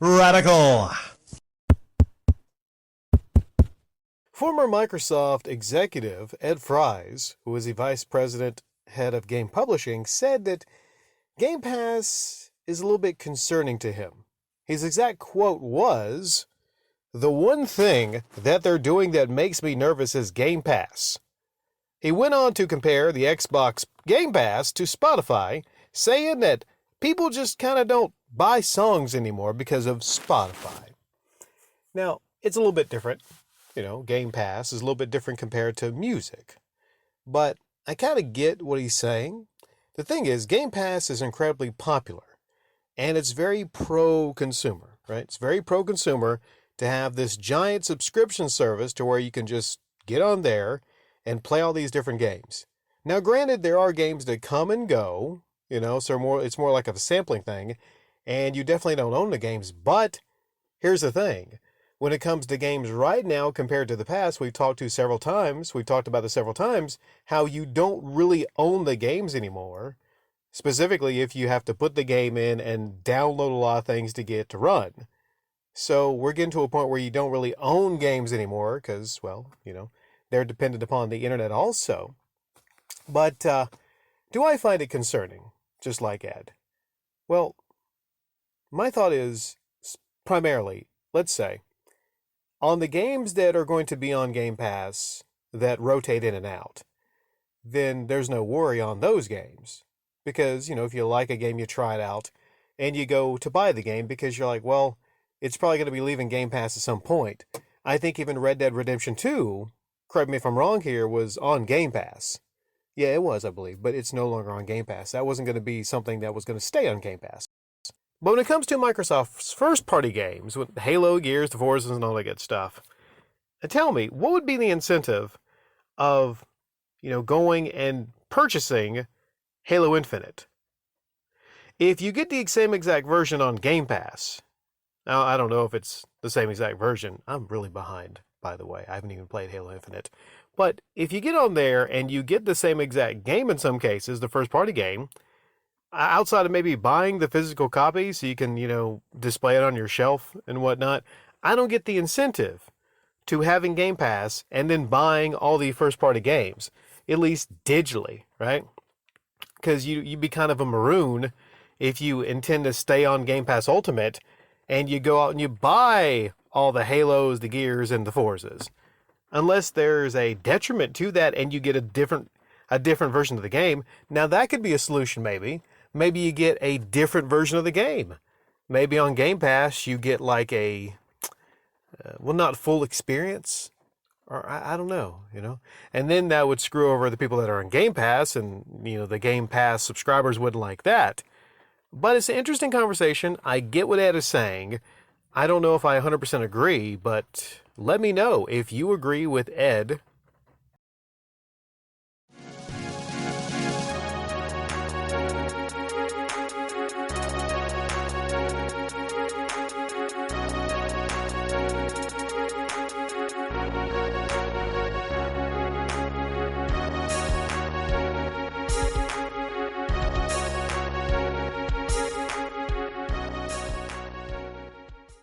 Radical. Former Microsoft executive Ed Fries, who was the vice president head of game publishing, said that Game Pass is a little bit concerning to him. His exact quote was, "The one thing that they're doing that makes me nervous is Game Pass." He went on to compare the Xbox Game Pass to Spotify, saying that people just kind of don't buy songs anymore because of Spotify. Now, it's a little bit different. Game Pass is a little bit different compared to music. But I kind of get what he's saying. The thing is, Game Pass is incredibly popular, and it's very pro-consumer, right? It's very pro-consumer to have this giant subscription service to where you can just get on there and play all these different games. Now, granted, there are games that come and go, so it's more like a sampling thing, and you definitely don't own the games. But here's the thing. When it comes to games right now compared to the past, we've talked about this several times, how you don't really own the games anymore, specifically if you have to put the game in and download a lot of things to get it to run. So we're getting to a point where you don't really own games anymore because, they're dependent upon the internet also. But do I find it concerning, just like Ed? Well, my thought is primarily, let's say, on the games that are going to be on Game Pass that rotate in and out, then there's no worry on those games. Because, if you like a game, you try it out, and you go to buy the game because you're like, well, it's probably going to be leaving Game Pass at some point. I think even Red Dead Redemption 2, correct me if I'm wrong here, was on Game Pass. Yeah, it was, I believe, but it's no longer on Game Pass. That wasn't going to be something that was going to stay on Game Pass. But when it comes to Microsoft's first-party games, with Halo, Gears, the Forzas, and all that good stuff, tell me, what would be the incentive of, going and purchasing Halo Infinite? If you get the same exact version on Game Pass, now I don't know if it's the same exact version. I'm really behind, by the way. I haven't even played Halo Infinite. But if you get on there and you get the same exact game in some cases, the first-party game, outside of maybe buying the physical copy so you can, display it on your shelf and whatnot, I don't get the incentive to having Game Pass and then buying all the first-party games, at least digitally, right? Because you'd be kind of a maroon if you intend to stay on Game Pass Ultimate and you go out and you buy all the Halos, the Gears, and the Forzas. Unless there's a detriment to that and you get a different version of the game. Now, that could be a solution, maybe. Maybe you get a different version of the game. Maybe on Game Pass you get like not full experience, or I don't know, And then that would screw over the people that are on Game Pass, and, the Game Pass subscribers wouldn't like that. But it's an interesting conversation. I get what Ed is saying. I don't know if I 100% agree, but let me know if you agree with Ed